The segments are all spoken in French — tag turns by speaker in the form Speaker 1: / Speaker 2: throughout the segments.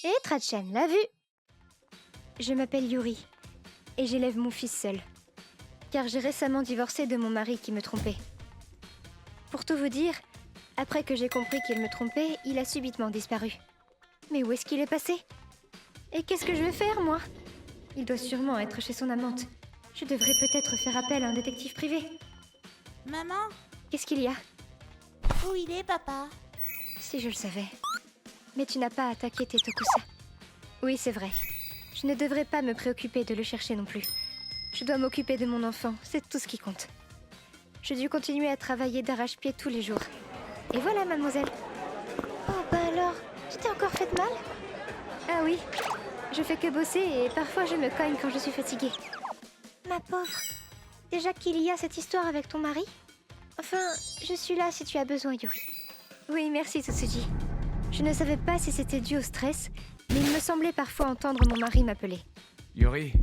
Speaker 1: Et Trachan l'a vu. Je m'appelle Yuri, et j'élève mon fils seul, car j'ai récemment divorcé de mon mari qui me trompait. Pour tout vous dire, après que j'ai compris qu'il me trompait, il a subitement disparu. Mais où est-ce qu'il est passé? Et qu'est-ce que je vais faire, moi? Il doit sûrement être chez son amante. Je devrais peut-être faire appel à un détective privé.
Speaker 2: Maman,
Speaker 1: Qu'est-ce qu'il y a?
Speaker 2: où il est, papa?
Speaker 1: Si je le savais. Mais tu n'as pas attaqué tes Tokusa. Oui, c'est vrai. Je ne devrais pas me préoccuper de le chercher non plus. Je dois m'occuper de mon enfant, c'est tout ce qui compte. Je dû continuer à travailler d'arrache-pied tous les jours. Et voilà, mademoiselle. Oh, bah alors, tu t'es encore fait mal? Ah oui, je fais que bosser et parfois je me cogne quand je suis fatiguée. Ma pauvre. Déjà qu'il y a cette histoire avec ton mari? Enfin, je suis là si tu as besoin, Yuri. Oui, merci, Tsutsuji. Je ne savais pas si c'était dû au stress, mais il me semblait parfois entendre mon mari m'appeler.
Speaker 3: Yuri,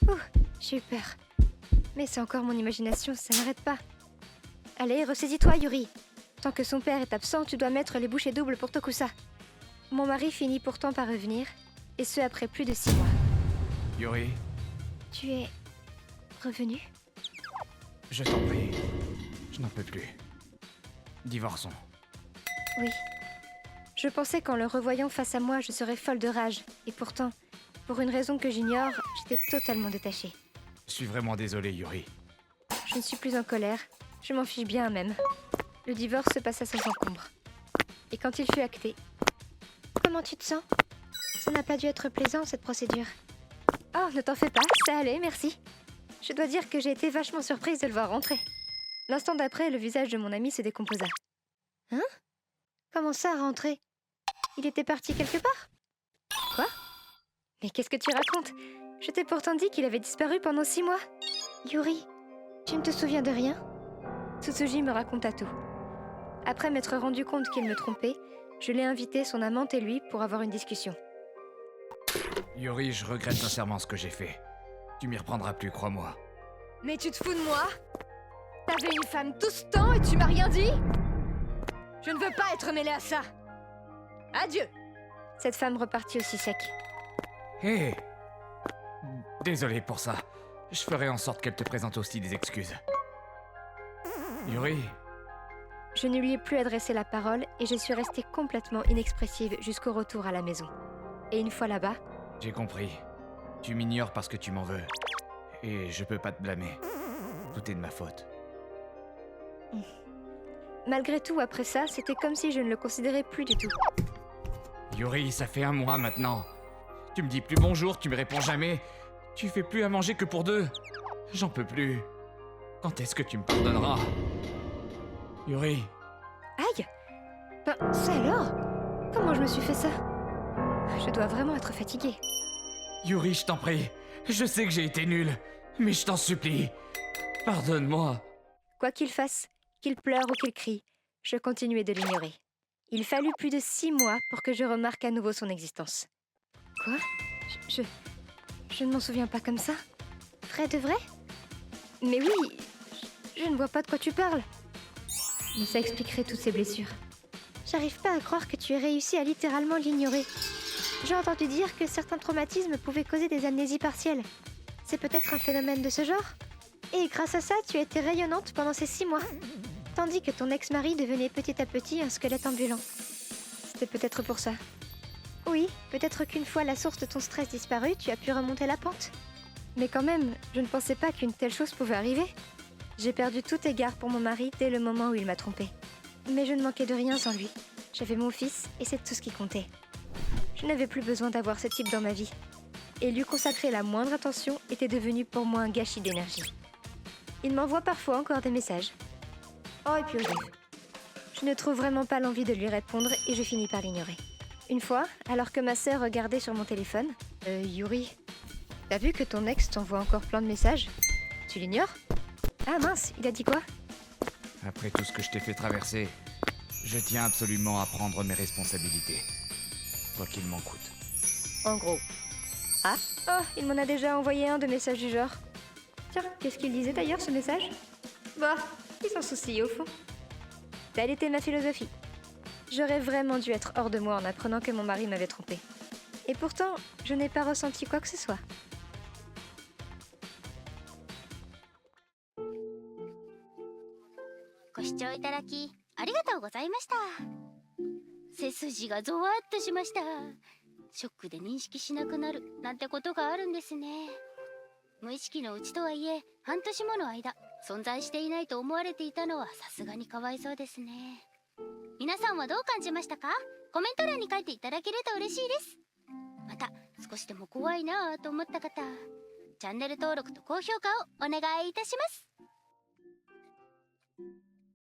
Speaker 1: Ouh, j'ai eu peur. Mais c'est encore mon imagination, ça n'arrête pas. Allez, ressaisis-toi, Yuri. Tant que son père est absent, tu dois mettre les bouchées doubles pour Tokusa. Mon mari finit pourtant par revenir, et ce après plus de 6 mois.
Speaker 3: Yuri,
Speaker 1: Tu es... revenu?
Speaker 3: je t'en prie. Je n'en peux plus. Divorçons.
Speaker 1: Oui. Je pensais qu'en le revoyant face à moi, je serais folle de rage. Et pourtant, pour une raison que j'ignore, j'étais totalement détachée.
Speaker 3: Je suis vraiment désolé, Yuri.
Speaker 1: Je ne suis plus en colère. Je m'en fiche bien même. Le divorce se passa sans encombre. Et quand il fut acté... Comment tu te sens? Ça n'a pas dû être plaisant, cette procédure. Oh, ne t'en fais pas, ça allait, merci. Je dois dire que j'ai été vachement surprise de le voir rentrer. L'instant d'après, le visage de mon ami se décomposa. Hein? Comment ça, rentrer? Il était parti quelque part? Quoi? Mais qu'est-ce que tu racontes? Je t'ai pourtant dit qu'il avait disparu pendant 6 mois. Yuri, tu ne te souviens de rien? Tsutsuji me raconta tout. Après m'être rendu compte qu'il me trompait, je l'ai invité, son amante et lui, pour avoir une discussion.
Speaker 3: Yuri, je regrette sincèrement ce que j'ai fait. Tu m'y reprendras plus, crois-moi.
Speaker 1: Mais tu te fous de moi? T'avais une femme tout ce temps et tu m'as rien dit? Je ne veux pas être mêlée à ça. Adieu. Cette femme repartit aussi sec.
Speaker 3: Hé Désolé pour ça. Je ferai en sorte qu'elle te présente aussi des excuses. Yuri,
Speaker 1: Je ne lui ai plus adressé la parole et je suis restée complètement inexpressive jusqu'au retour à la maison. Et une fois là-bas,
Speaker 3: j'ai compris. Tu m'ignores parce que tu m'en veux. Et je peux pas te blâmer. Tout est de ma faute.
Speaker 1: malgré tout, après ça, c'était comme si je ne le considérais plus du tout.
Speaker 3: Yuri, ça fait 1 mois maintenant. Tu me dis plus bonjour, tu me réponds jamais. Tu fais plus à manger que pour 2. J'en peux plus. Quand est-ce que tu me pardonneras? Yuri,
Speaker 1: Aïe! Ben, ça alors? Comment je me suis fait ça? Je dois vraiment être fatiguée.
Speaker 3: Yuri, je t'en prie. Je sais que j'ai été nul, mais je t'en supplie. Pardonne-moi.
Speaker 1: Quoi qu'il fasse, qu'il pleure ou qu'il crie, je continuais de l'ignorer. Il fallut plus de 6 mois pour que je remarque à nouveau son existence. Quoi? Je ne m'en souviens pas comme ça. Vrai de vrai? Mais oui, je ne vois pas de quoi tu parles. Mais ça expliquerait toutes ces blessures. J'arrive pas à croire que tu aies réussi à littéralement l'ignorer. J'ai entendu dire que certains traumatismes pouvaient causer des amnésies partielles. C'est peut-être un phénomène de ce genre? Et grâce à ça, tu as été rayonnante pendant ces 6 mois. Tandis que ton ex-mari devenait petit à petit un squelette ambulant. C'était peut-être pour ça. Oui, peut-être qu'une fois la source de ton stress disparue, tu as pu remonter la pente. Mais quand même, je ne pensais pas qu'une telle chose pouvait arriver. J'ai perdu tout égard pour mon mari dès le moment où il m'a trompée. Mais je ne manquais de rien sans lui. J'avais mon fils et c'est tout ce qui comptait. Je n'avais plus besoin d'avoir ce type dans ma vie. Et lui consacrer la moindre attention était devenu pour moi un gâchis d'énergie. Il m'envoie parfois encore des messages. Oh, et puis horrible. Je ne trouve vraiment pas l'envie de lui répondre et je finis par l'ignorer. Une fois, alors que ma sœur regardait sur mon téléphone... Yuri, t'as vu que ton ex t'envoie encore plein de messages? Tu l'ignores? Ah mince, il a dit quoi?
Speaker 3: Après tout ce que je t'ai fait traverser, je tiens absolument à prendre mes responsabilités. Quoi qu'il m'en coûte.
Speaker 1: En gros. Ah? Oh, il m'en a déjà envoyé un de messages du genre. Tiens, qu'est-ce qu'il disait d'ailleurs ce message? Bah, il s'en soucie au fond. Telle était ma philosophie. J'aurais vraiment dû être hors de moi en apprenant que mon mari m'avait trompée. Et pourtant, je n'ai pas ressenti quoi que ce soit.
Speaker 4: ご視聴いただきありがとうございました。背筋がゾワッとしました。ショックで認識しなくなるなんてことがあるんですね。無意識のうちとはいえ半年もの間存在していないと思われていたのはさすがにかわいそうですね。皆さんはどう感じましたか？コメント欄に書いていただけると嬉しいです。また少しでも怖いなぁと思った方、チャンネル登録と高評価をお願いいたします。